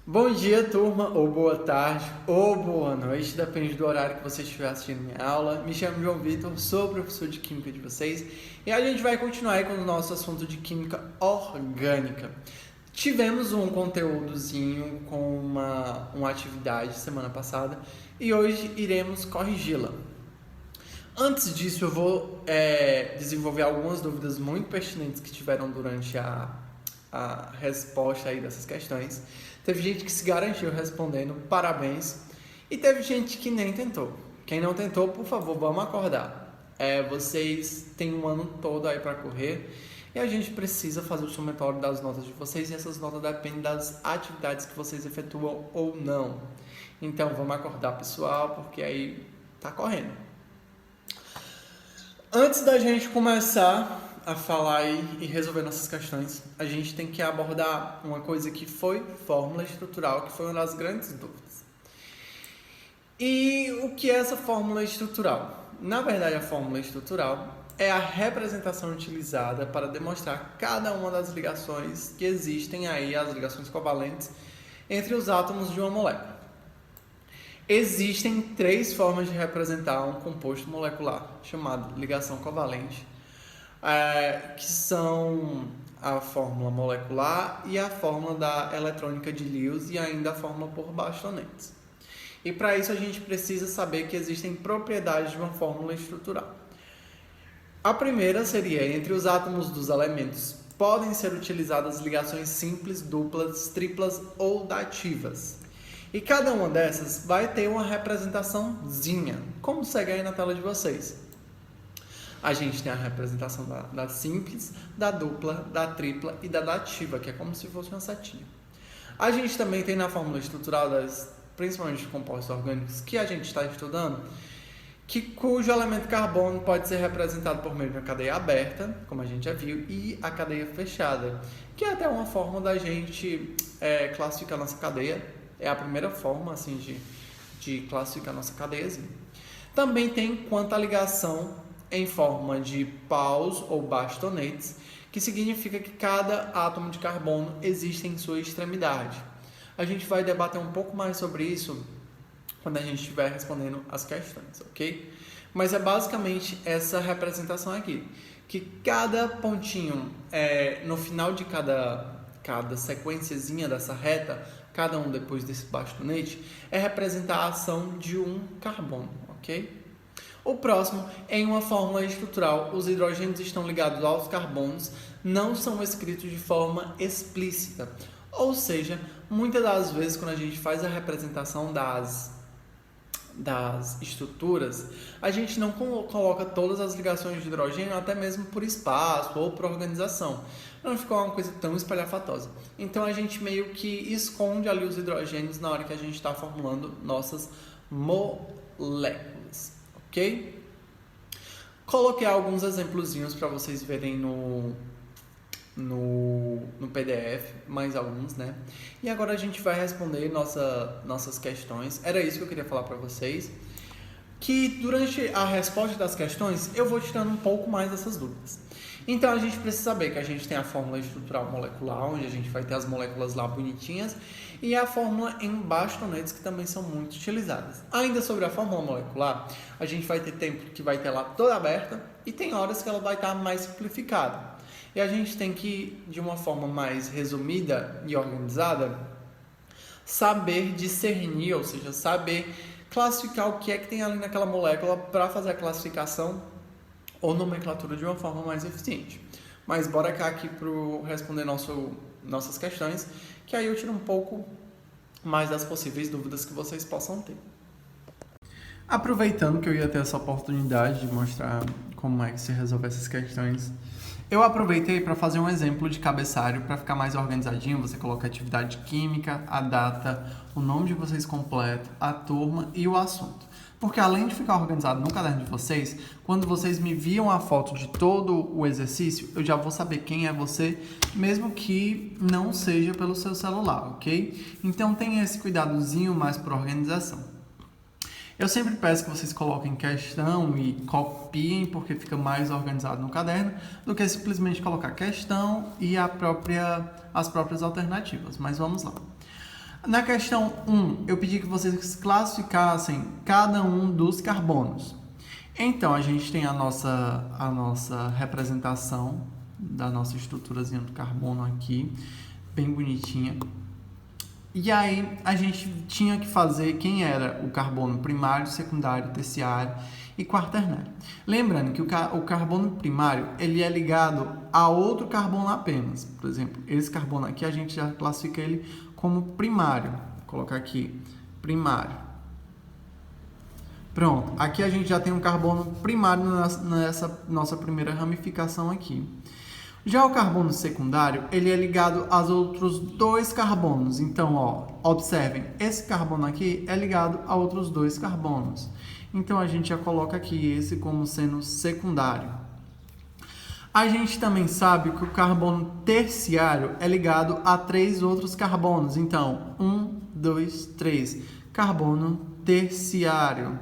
Bom dia, turma, ou boa tarde, ou boa noite, depende do horário que você estiver assistindo minha aula. Me chamo João Vitor, sou professor de Química de vocês e a gente vai continuar aí com o nosso assunto de Química Orgânica. Tivemos um conteúdozinho com uma atividade semana passada e hoje iremos corrigi-la. Antes disso, eu vou desenvolver algumas dúvidas muito pertinentes que tiveram durante a resposta aí dessas questões. Teve gente que se garantiu respondendo, parabéns. E teve gente que nem tentou. Quem não tentou, por favor, vamos acordar. Vocês têm um ano todo aí para correr e a gente precisa fazer o somatório das notas de vocês e essas notas dependem das atividades que vocês efetuam ou não. Então, vamos acordar, pessoal, porque aí tá correndo. Antes da gente começar a falar e resolver nossas questões, a gente tem que abordar uma coisa que foi fórmula estrutural, que foi uma das grandes dúvidas. E o que é essa fórmula estrutural? Na verdade, a fórmula estrutural é a representação utilizada para demonstrar cada uma das ligações que existem aí, as ligações covalentes, entre os átomos de uma molécula. Existem três formas de representar um composto molecular, chamado ligação covalente, que são a fórmula molecular e a fórmula da eletrônica de Lewis e ainda a fórmula por bastonetes. E para isso a gente precisa saber que existem propriedades de uma fórmula estrutural. A primeira seria, entre os átomos dos elementos, podem ser utilizadas ligações simples, duplas, triplas ou dativas. E cada uma dessas vai ter uma representaçãozinha, como segue aí na tela de vocês. A gente tem a representação da simples, da dupla, da tripla e da dativa, que é como se fosse uma setinha. A gente também tem na fórmula estrutural, principalmente de compostos orgânicos, que a gente está estudando, cujo elemento carbono pode ser representado por meio de uma cadeia aberta, como a gente já viu, e a cadeia fechada, que é até uma forma da gente classificar nossa cadeia. É a primeira forma assim, de classificar nossa cadeiazinha. Também tem quanta ligação em forma de paus ou bastonetes, que significa que cada átomo de carbono existe em sua extremidade. A gente vai debater um pouco mais sobre isso quando a gente estiver respondendo as questões, ok? Mas é basicamente essa representação aqui, que cada pontinho, no final de cada sequenciazinha dessa reta, cada um depois desse bastonete, é representar a ação de um carbono, ok? O próximo, em uma fórmula estrutural, os hidrogênios estão ligados aos carbonos, não são escritos de forma explícita. Ou seja, muitas das vezes quando a gente faz a representação das estruturas, a gente não coloca todas as ligações de hidrogênio, até mesmo por espaço ou por organização. Não ficou uma coisa tão espalhafatosa. Então a gente meio que esconde ali os hidrogênios na hora que a gente está formulando nossas moléculas, ok? Coloquei alguns exemplozinhos para vocês verem no PDF, mais alguns, né? E agora a gente vai responder nossas questões. Era isso que eu queria falar para vocês. Que durante a resposta das questões, eu vou tirando um pouco mais dessas dúvidas. Então, a gente precisa saber que a gente tem a fórmula estrutural molecular, onde a gente vai ter as moléculas lá bonitinhas, e a fórmula em bastonetes, que também são muito utilizadas. Ainda sobre a fórmula molecular, a gente vai ter tempo que vai ter lá toda aberta, e tem horas que ela vai estar mais simplificada. E a gente tem que, de uma forma mais resumida e organizada, saber discernir, ou seja, saber classificar o que é que tem ali naquela molécula para fazer a classificação ou nomenclatura de uma forma mais eficiente. Mas bora cá aqui para responder nossas questões, que aí eu tiro um pouco mais das possíveis dúvidas que vocês possam ter. Aproveitando que eu ia ter essa oportunidade de mostrar como é que se resolve essas questões, eu aproveitei para fazer um exemplo de cabeçalho para ficar mais organizadinho. Você coloca a atividade química, a data, o nome de vocês completo, a turma e o assunto. Porque além de ficar organizado no caderno de vocês, quando vocês me enviam a foto de todo o exercício, eu já vou saber quem é você, mesmo que não seja pelo seu celular, ok? Então tenha esse cuidadozinho mais por organização. Eu sempre peço que vocês coloquem questão e copiem, porque fica mais organizado no caderno, do que simplesmente colocar questão e as próprias alternativas. Mas vamos lá. Na questão 1, eu pedi que vocês classificassem cada um dos carbonos. Então, a gente tem a nossa representação da nossa estruturazinha do carbono aqui, bem bonitinha. E aí, a gente tinha que fazer quem era o carbono primário, secundário, terciário e quaternário. Lembrando que o carbono primário, ele é ligado a outro carbono apenas. Por exemplo, esse carbono aqui, a gente já classifica ele como primário. Vou colocar aqui, primário. Pronto, aqui a gente já tem um carbono primário nessa nossa primeira ramificação aqui. Já o carbono secundário, ele é ligado aos outros dois carbonos. Então, ó, observem, esse carbono aqui é ligado a outros dois carbonos. Então, a gente já coloca aqui esse como sendo secundário. A gente também sabe que o carbono terciário é ligado a 3 outros carbonos. Então, 1, 2, 3. Carbono terciário.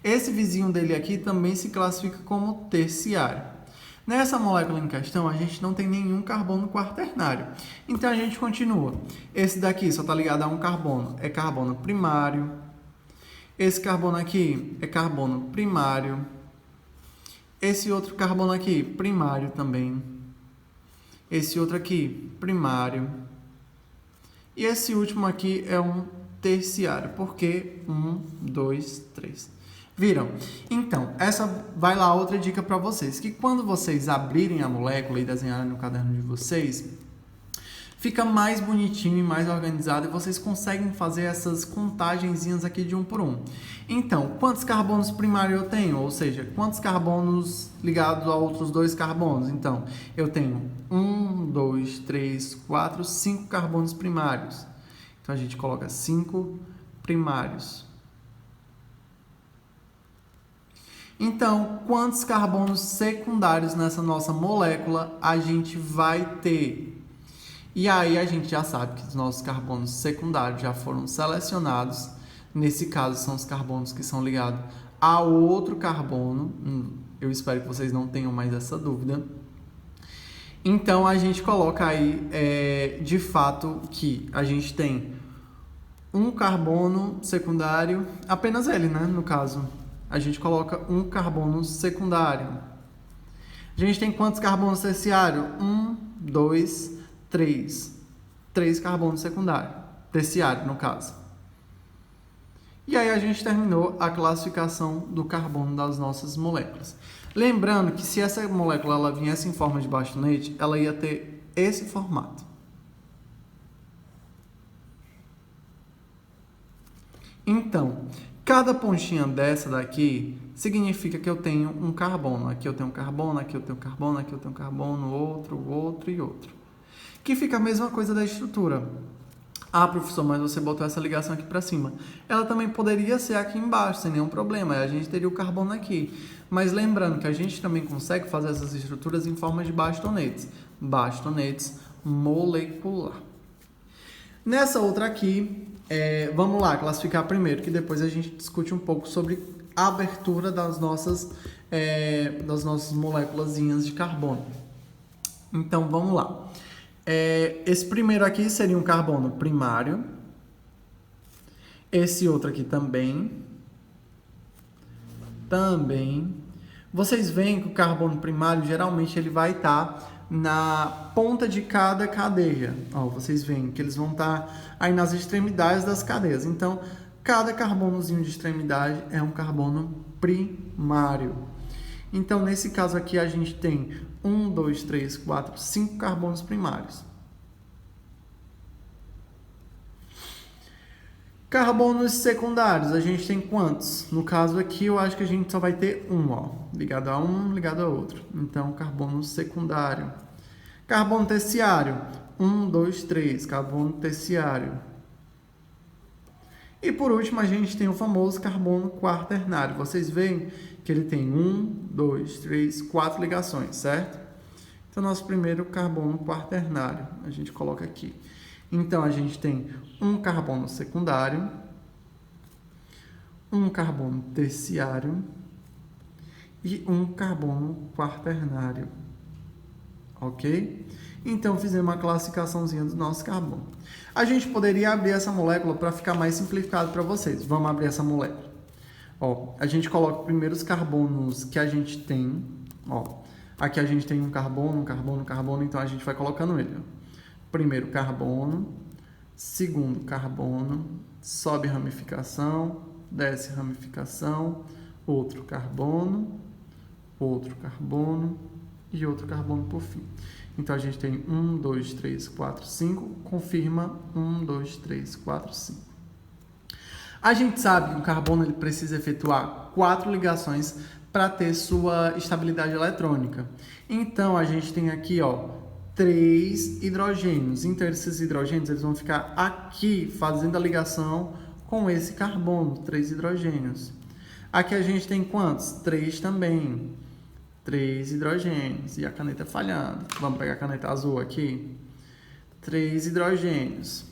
Esse vizinho dele aqui também se classifica como terciário. Nessa molécula em questão, a gente não tem nenhum carbono quaternário. Então, a gente continua. Esse daqui só está ligado a um carbono. É carbono primário. Esse carbono aqui é carbono primário. Esse outro carbono aqui, primário também. Esse outro aqui, primário. E esse último aqui é um terciário. Por quê? 1, 2, 3. Viram? Então, essa vai lá outra dica para vocês, que quando vocês abrirem a molécula e desenharem no caderno de vocês, fica mais bonitinho e mais organizado e vocês conseguem fazer essas contagenzinhas aqui de um por um. Então, quantos carbonos primários eu tenho? Ou seja, quantos carbonos ligados a outros dois carbonos? Então, eu tenho 1, 2, 3, 4, 5 carbonos primários. Então, a gente coloca 5 primários. Então, quantos carbonos secundários nessa nossa molécula a gente vai ter? E aí a gente já sabe que os nossos carbonos secundários já foram selecionados. Nesse caso, são os carbonos que são ligados a outro carbono. Eu espero que vocês não tenham mais essa dúvida. Então, a gente coloca aí, de fato, que a gente tem um carbono secundário, apenas ele, né, no caso. A gente coloca um carbono secundário. A gente tem quantos carbonos terciários? 1, 2, 3. 3 carbonos secundários. Terciário, no caso. E aí a gente terminou a classificação do carbono das nossas moléculas. Lembrando que se essa molécula ela viesse em forma de bastonete, ela ia ter esse formato. Então, cada pontinha dessa daqui significa que eu tenho um carbono. Aqui eu tenho um carbono, aqui eu tenho um carbono, aqui eu tenho um carbono, outro e outro. Que fica a mesma coisa da estrutura. Ah, professor, mas você botou essa ligação aqui para cima. Ela também poderia ser aqui embaixo, sem nenhum problema. A gente teria o carbono aqui. Mas lembrando que a gente também consegue fazer essas estruturas em forma de bastonetes. Bastonetes molecular. Nessa outra aqui, vamos lá, classificar primeiro, que depois a gente discute um pouco sobre a abertura das nossas moléculazinhas de carbono. Então, vamos lá. Esse primeiro aqui seria um carbono primário. Esse outro aqui também. Vocês veem que o carbono primário, geralmente, ele vai estar na ponta de cada cadeia. Ó, vocês veem que eles vão estar aí nas extremidades das cadeias. Então, cada carbonozinho de extremidade é um carbono primário. Então, nesse caso aqui, a gente tem 1, 2, 3, 4, 5 carbonos primários. Carbonos secundários, a gente tem quantos? No caso aqui, eu acho que a gente só vai ter um, ó, ligado a um, ligado a outro. Então, carbono secundário. Carbono terciário, 1, 2, 3, carbono terciário. E por último, a gente tem o famoso carbono quaternário. Vocês veem que ele tem 1, 2, 3, 4 ligações, certo? Então, nosso primeiro carbono quaternário, a gente coloca aqui. Então, a gente tem um carbono secundário, um carbono terciário e um carbono quaternário. Ok? Então, fizemos uma classificaçãozinha do nosso carbono. A gente poderia abrir essa molécula para ficar mais simplificado para vocês. Vamos abrir essa molécula. Ó, a gente coloca primeiro os carbonos que a gente tem. Ó, aqui a gente tem um carbono, então a gente vai colocando ele. Ó. Primeiro carbono, segundo carbono, sobe ramificação, desce ramificação, outro carbono e outro carbono por fim. Então, a gente tem 1, 2, 3, 4, 5, confirma 1, 2, 3, 4, 5. A gente sabe que o carbono ele precisa efetuar 4 ligações para ter sua estabilidade eletrônica. Então, a gente tem aqui, ó, 3 hidrogênios. Então, esses hidrogênios eles vão ficar aqui fazendo a ligação com esse carbono, 3 hidrogênios. Aqui a gente tem quantos? 3 também. 3 hidrogênios. E a caneta falhando. Vamos pegar a caneta azul aqui. 3 hidrogênios.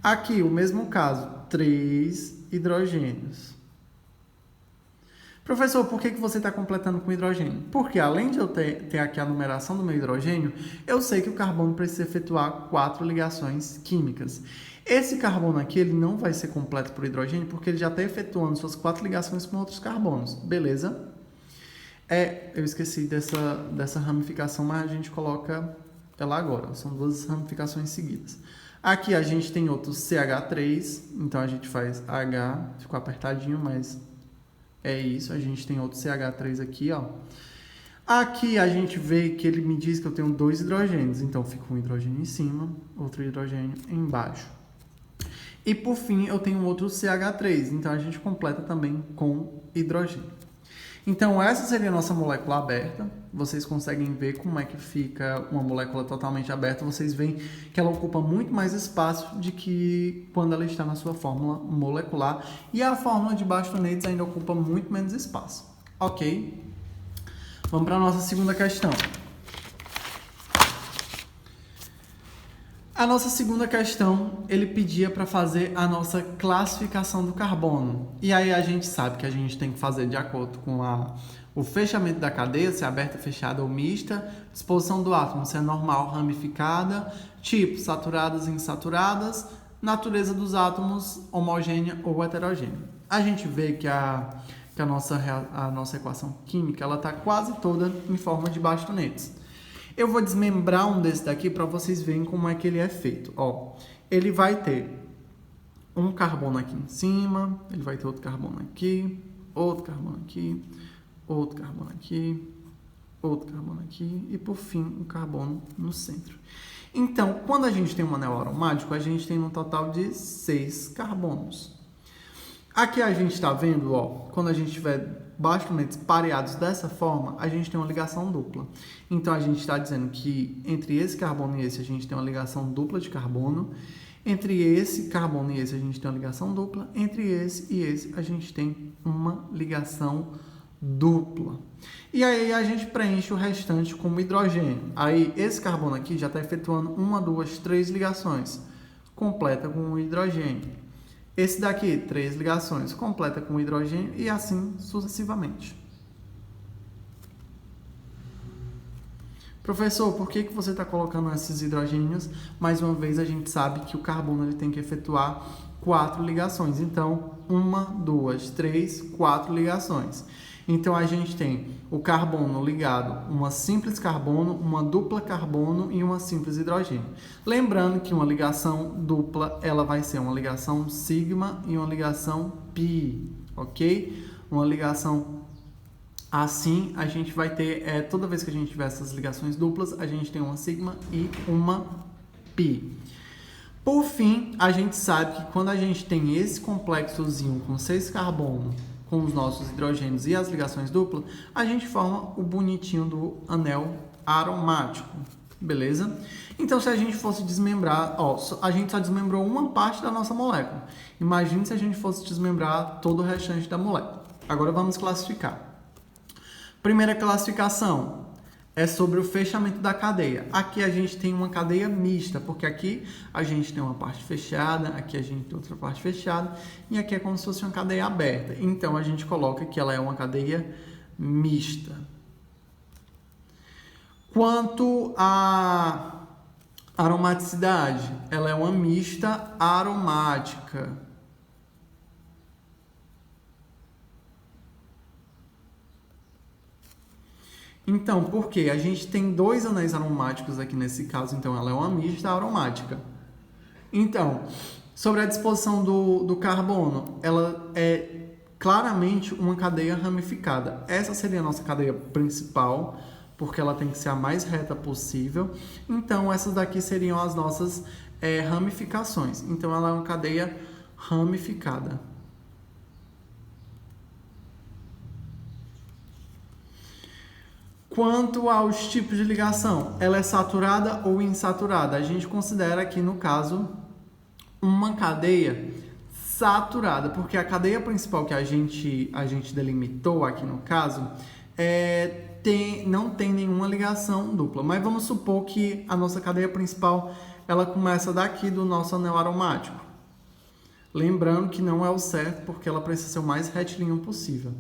Aqui, o mesmo caso. 3 hidrogênios. Professor, por que você está completando com hidrogênio? Porque além de eu ter aqui a numeração do meu hidrogênio, eu sei que o carbono precisa efetuar 4 ligações químicas. Esse carbono aqui ele não vai ser completo por hidrogênio porque ele já está efetuando suas 4 ligações com outros carbonos. Beleza? Eu esqueci dessa ramificação, mas a gente coloca ela agora. São 2 ramificações seguidas. Aqui a gente tem outro CH3, então a gente faz H, ficou apertadinho, mas é isso. A gente tem outro CH3 aqui, ó. Aqui a gente vê que ele me diz que eu tenho 2 hidrogênios, então fica um hidrogênio em cima, outro hidrogênio embaixo. E por fim eu tenho outro CH3, então a gente completa também com hidrogênio. Então, essa seria a nossa molécula aberta. Vocês conseguem ver como é que fica uma molécula totalmente aberta. Vocês veem que ela ocupa muito mais espaço do que quando ela está na sua fórmula molecular. E a fórmula de bastonetes ainda ocupa muito menos espaço. Ok? Vamos para a nossa segunda questão. A nossa segunda questão, ele pedia para fazer a nossa classificação do carbono. E aí a gente sabe que a gente tem que fazer de acordo com o fechamento da cadeia, se é aberta, fechada ou mista, disposição do átomo, se é normal, ramificada, tipo, saturadas e insaturadas, natureza dos átomos, homogênea ou heterogênea. A gente vê que a nossa equação química ela está quase toda em forma de bastonetes. Eu vou desmembrar um desse daqui para vocês verem como é que ele é feito. Ó, ele vai ter um carbono aqui em cima, ele vai ter outro carbono aqui, outro carbono aqui, outro carbono aqui, outro carbono aqui e, por fim, um carbono no centro. Então, quando a gente tem um anel aromático, a gente tem um total de 6 carbonos. Aqui a gente está vendo, ó, quando a gente tiver bastonetes pareados dessa forma, a gente tem uma ligação dupla. Então, a gente está dizendo que entre esse carbono e esse, a gente tem uma ligação dupla de carbono. Entre esse carbono e esse, a gente tem uma ligação dupla. Entre esse e esse, a gente tem uma ligação dupla. E aí, a gente preenche o restante com hidrogênio. Aí, esse carbono aqui já está efetuando 1, 2, 3 ligações. Completa com o hidrogênio. Esse daqui, 3 ligações, completa com hidrogênio e assim sucessivamente. Professor, por que você está colocando esses hidrogênios? Mais uma vez, a gente sabe que o carbono ele tem que efetuar 4 ligações. Então, 1, 2, 3, 4 ligações. Então, a gente tem o carbono ligado, uma simples carbono, uma dupla carbono e uma simples hidrogênio. Lembrando que uma ligação dupla, ela vai ser uma ligação sigma e uma ligação pi, ok? Uma ligação assim, a gente vai ter, toda vez que a gente tiver essas ligações duplas, a gente tem uma sigma e uma pi. Por fim, a gente sabe que quando a gente tem esse complexozinho com 6 carbonos, com os nossos hidrogênios e as ligações duplas, a gente forma o bonitinho do anel aromático, beleza? Então, se a gente fosse desmembrar, ó, a gente só desmembrou uma parte da nossa molécula. Imagine se a gente fosse desmembrar todo o restante da molécula. Agora vamos classificar. Primeira classificação é sobre o fechamento da cadeia. Aqui a gente tem uma cadeia mista, porque aqui a gente tem uma parte fechada, aqui a gente tem outra parte fechada, e aqui é como se fosse uma cadeia aberta. Então, a gente coloca que ela é uma cadeia mista. Quanto à aromaticidade, ela é uma mista aromática. Então, por quê? A gente tem 2 anéis aromáticos aqui nesse caso, então ela é uma mista aromática. Então, sobre a disposição do carbono, ela é claramente uma cadeia ramificada. Essa seria a nossa cadeia principal, porque ela tem que ser a mais reta possível. Então, essas daqui seriam as nossas ramificações. Então, ela é uma cadeia ramificada. Quanto aos tipos de ligação, ela é saturada ou insaturada? A gente considera aqui, no caso, uma cadeia saturada, porque a cadeia principal que a gente delimitou aqui no caso não tem nenhuma ligação dupla. Mas vamos supor que a nossa cadeia principal ela começa daqui do nosso anel aromático. Lembrando que não é o certo, porque ela precisa ser o mais retilíneo possível.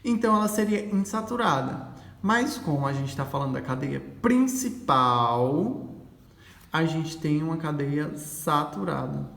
Então, ela seria insaturada. Mas como a gente está falando da cadeia principal, a gente tem uma cadeia saturada.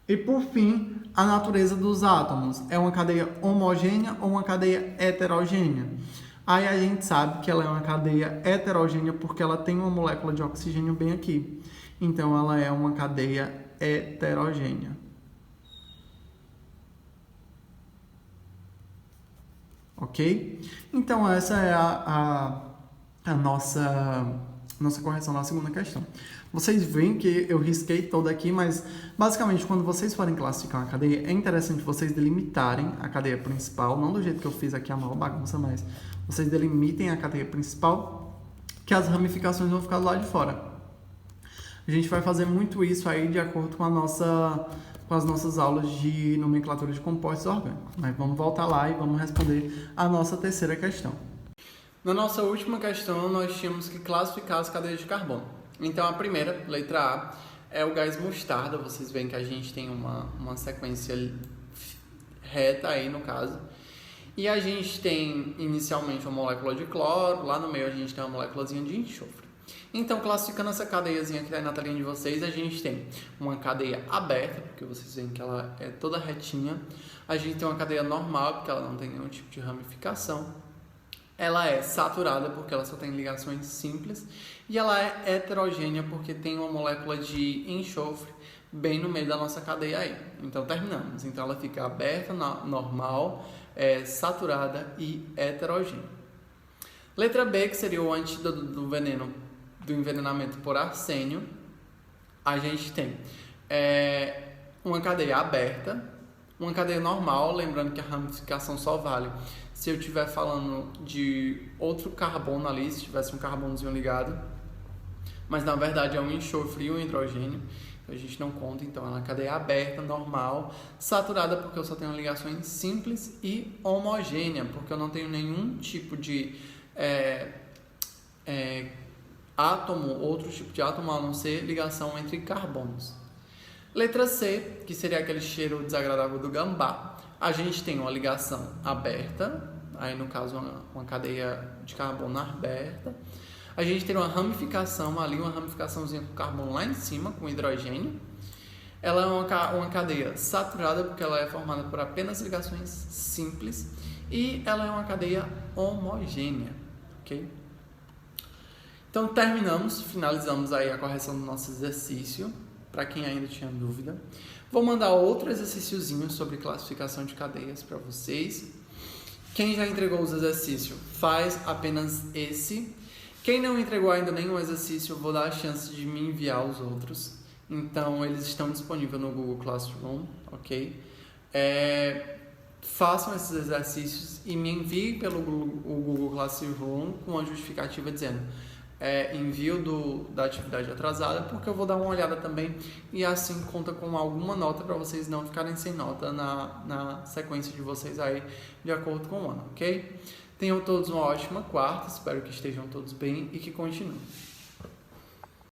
E por fim, a natureza dos átomos. É uma cadeia homogênea ou uma cadeia heterogênea? Aí a gente sabe que ela é uma cadeia heterogênea porque ela tem uma molécula de oxigênio bem aqui. Então, ela é uma cadeia heterogênea. Ok? Então, essa é a nossa correção na segunda questão. Vocês veem que eu risquei toda aqui, mas basicamente quando vocês forem classificar uma cadeia, é interessante vocês delimitarem a cadeia principal, não do jeito que eu fiz aqui a maior bagunça, mas vocês delimitem a cadeia principal, que as ramificações vão ficar do lado de fora. A gente vai fazer muito isso aí de acordo com as nossas aulas de nomenclatura de compostos orgânicos. Mas vamos voltar lá e vamos responder a nossa terceira questão. Na nossa última questão, nós tínhamos que classificar as cadeias de carbono. Então, a primeira, letra A, é o gás mostarda. Vocês veem que a gente tem uma sequência reta aí, no caso. E a gente tem, inicialmente, uma molécula de cloro. Lá no meio, a gente tem uma moléculazinha de enxofre. Então, classificando essa cadeiazinha que está aí na telinha de vocês, a gente tem uma cadeia aberta, porque vocês veem que ela é toda retinha. A gente tem uma cadeia normal, porque ela não tem nenhum tipo de ramificação. Ela é saturada, porque ela só tem ligações simples. E ela é heterogênea, porque tem uma molécula de enxofre bem no meio da nossa cadeia aí. Então, terminamos. Então, ela fica aberta, normal, saturada e heterogênea. Letra B, que seria o antídoto do envenenamento por arsênio. A gente tem uma cadeia aberta, uma cadeia normal, lembrando que a ramificação só vale se eu estiver falando de outro carbono ali, se tivesse um carbonozinho ligado, mas na verdade é um enxofre e um hidrogênio, então a gente não conta. Então ela é uma cadeia aberta, normal, saturada porque eu só tenho ligações simples, e homogênea porque eu não tenho nenhum tipo de átomo, outro tipo de átomo a não ser ligação entre carbonos. Letra C, que seria aquele cheiro desagradável do gambá. A gente tem uma ligação aberta, aí no caso uma cadeia de carbono aberta. A gente tem uma ramificação ali, uma ramificaçãozinha com carbono lá em cima, com hidrogênio. Ela é uma cadeia saturada porque ela é formada por apenas ligações simples. E ela é uma cadeia homogênea, ok? Então finalizamos aí a correção do nosso exercício, para quem ainda tinha dúvida. Vou mandar outro exercíciozinho sobre classificação de cadeias para vocês. Quem já entregou os exercícios, faz apenas esse. Quem não entregou ainda nenhum exercício, eu vou dar a chance de me enviar os outros. Então, eles estão disponíveis no Google Classroom, ok? Façam esses exercícios e me enviem pelo Google Classroom com a justificativa dizendo envio da atividade atrasada, porque eu vou dar uma olhada também e assim conta com alguma nota para vocês não ficarem sem nota na sequência de vocês aí, de acordo com o ano, ok? Tenham todos uma ótima quarta, espero que estejam todos bem e que continuem.